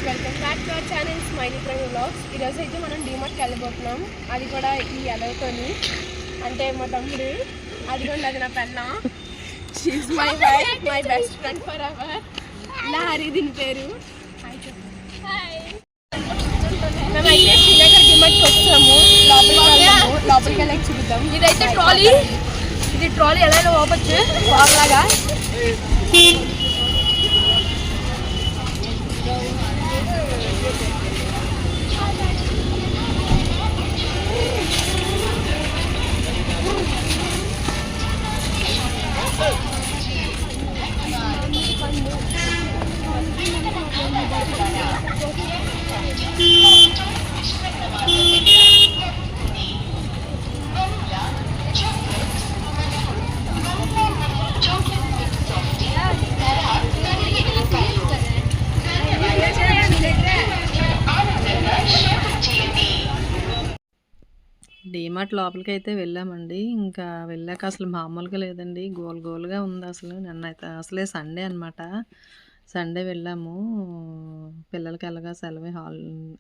Welcome back to our channel smiley prime vlogs. ఈరోజు అయితే మనం డీమార్ట్కి వెళ్ళిపోతున్నాం, అది కూడా ఈ ఎలవతోని. అంటే మా తమ్ముడు అదిగోండి, అది నా పెన్న. She my wife, my best friend forever ఎవర్. లహరి దీని పేరు. మేమైతే శ్రీనగర్ డీమార్ట్కి వచ్చాము. లోపలికి వెళ్ళి చూద్దాం. ఇదైతే ట్రాలీ, ఇది ట్రాలీ ఎలా ఓపచ్చు బాగులాగా. డీమార్ట్ లోపలికి అయితే వెళ్ళామండి. ఇంకా వెళ్ళాక అసలు మామూలుగా లేదండి, గోలుగా ఉంది అసలు. నిన్నైతే అసలే సండే అనమాట. సండే వెళ్ళాము. పిల్లలకి ఎలాగా సెలవు,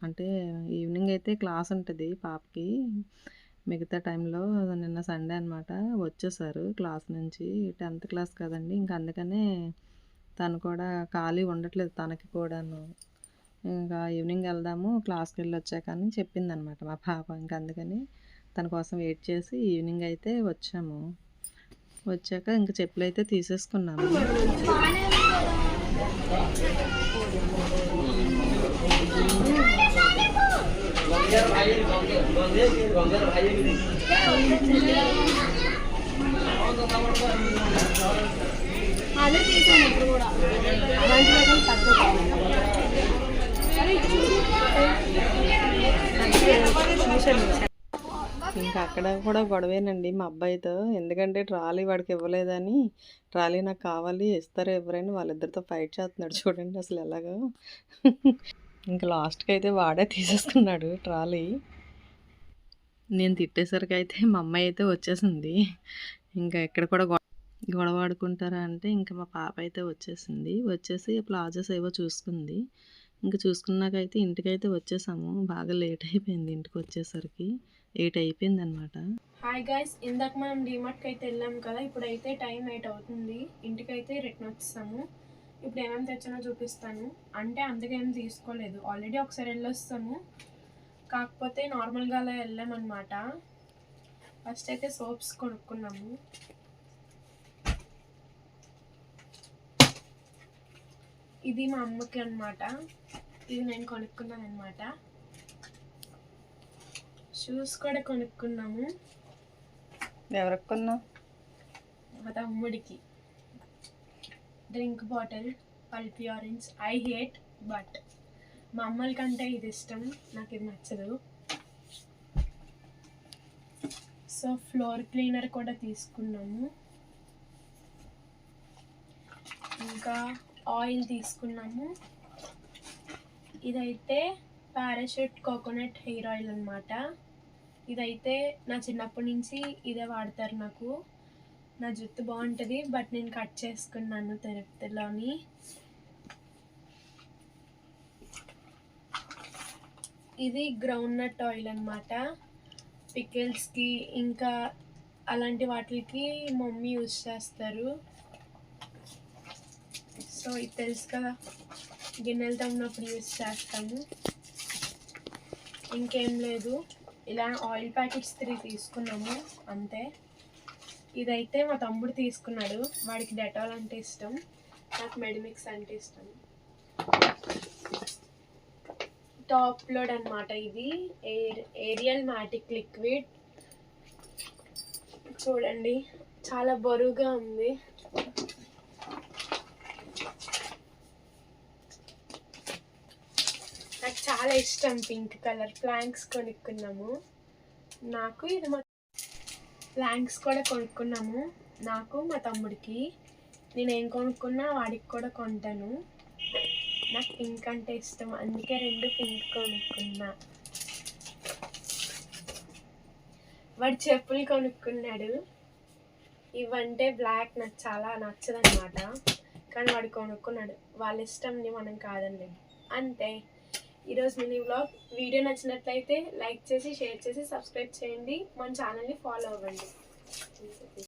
అంటే ఈవినింగ్ అయితే క్లాస్ ఉంటుంది పాపకి. మిగతా టైంలో నిన్న సండే అనమాట. వచ్చేసారు క్లాస్ నుంచి. 10th క్లాస్ కదండి, ఇంకా అందుకనే తను కూడా ఖాళీ ఉండట్లేదు, తనకి కూడాను. ఇంకా ఈవినింగ్ వెళ్దాము క్లాస్కి వెళ్ళి వచ్చాక అని చెప్పిందనమాట మా పాప. ఇంకా అందుకని తన కోసం వెయిట్ చేసి ఈవినింగ్ అయితే వచ్చాము. వచ్చాక ఇంక చెప్పులు అయితే తీసేసుకున్నాము. ఇంకా అక్కడ కూడా గొడవేనండి మా అబ్బాయితో. ఎందుకంటే ట్రాలీ వాడికి ఇవ్వలేదని, ట్రాలీ నాకు కావాలి ఇస్తారో ఎవరైనా వాళ్ళిద్దరితో ఫైట్ చేస్తున్నాడు. చూడండి అసలు ఎలాగో. ఇంకా లాస్ట్కి అయితే వాడే తీసేసుకున్నాడు ట్రాలీ. నేను తిట్టేసరికి అయితే మా అమ్మాయి అయితే వచ్చేసింది. ఇంకా ఎక్కడ కూడా గొడవ ఆడుకుంటారా అంటే ఇంకా మా పాప అయితే వచ్చేసింది. వచ్చేసి ప్లాజోస్ ఏవో చూసుకుంది. ఇంకా చూసుకున్నాకైతే ఇంటికైతే వచ్చేసాము. బాగా లేట్ అయిపోయింది ఇంటికి వచ్చేసరికి. 8 అయిపోయింది అనమాట. హాయ్ గైస్, ఇందాక మనం డీమార్ట్కి అయితే వెళ్ళాము కదా, ఇప్పుడైతే టైం 8 అవుతుంది. ఇంటికైతే రిటర్న్ వచ్చేసాము. ఇప్పుడు ఏమేమి తెచ్చానో చూపిస్తాను. అంటే అంతగా ఏం తీసుకోలేదు, ఆల్రెడీ ఒకసారి వెళ్ళొస్తాము. కాకపోతే నార్మల్గా అలా వెళ్ళామన్నమాట. ఫస్ట్ అయితే సోప్స్ కొనుక్కున్నాము. ఇది మా అమ్మకి అనమాట, ఇది నేను కొనుక్కున్నాను అనమాట. షూస్ కూడా కొనుక్కున్నాము. ఎవరికి కొన్నావు? మా తమ్ముడికి. Drink bottle pulpy orange. I hate, but మా అమ్మల కంటే ఇది ఇష్టం, నాకు ఇది నచ్చదు. సో ఫ్లోర్ క్లీనర్ కూడా తీసుకున్నాము. ఇంకా ఆయిల్ తీసుకున్నాము. ఇదైతే పారాషూట్ కోకోనట్ హెయిర్ ఆయిల్ అనమాట. ఇదైతే నా చిన్నప్పటి నుంచి ఇదే వాడతారు. నాకు నా జుట్టు బాగుంటుంది, బట్ నేను కట్ చేసుకున్నాను తిరుపతిలోని. ఇది గ్రౌండ్ నట్ ఆయిల్ అనమాట. పికిల్స్కి ఇంకా అలాంటి వాటికి మమ్మీ యూజ్ చేస్తారు. సో ఇది తెలుసు కదా, గిన్నెలు తమ్మినప్పుడు యూజ్ చేస్తాము. ఇంకేం లేదు, ఇలా ఆయిల్ ప్యాకెట్స్ 3 తీసుకున్నాము అంతే. ఇదైతే మా తమ్ముడు తీసుకున్నాడు, వాడికి డెటాల్ అంటే ఇష్టం, నాకు మెడిమిక్స్ అంటే ఇష్టం. టాప్ లోడ్ అనమాట. ఇది ఏరియల్ మ్యాటిక్ లిక్విడ్. చూడండి చాలా బరువుగా ఉంది. నాకు చాలా ఇష్టం పింక్ కలర్. ప్లాంక్స్ కొనుక్కున్నాము. నాకు ఇది మా ప్లాంక్స్ కూడా కొనుక్కున్నాము, నాకు మా తమ్ముడికి. నేనేం కొనుక్కున్నా వాడికి కూడా కొంటాను. నాకు పింక్ అంటే ఇష్టం, అందుకే 2 పింక్ కొనుక్కున్నా. వాడు చెప్పులు కొనుక్కున్నాడు. ఇవంటే బ్లాక్ నాకు చాలా నచ్చదనమాట, కానీ వాడు కొనుక్కున్నాడు. వాళ్ళ ఇష్టంని మనం కాదండి, అంతే. ఈరోజు మినీ వ్లాగ్. వీడియో నచ్చినట్లయితే లైక్ చేసి షేర్ చేసి సబ్స్క్రైబ్ చేయండి. మన ఛానల్ని ఫాలో అవ్వండి.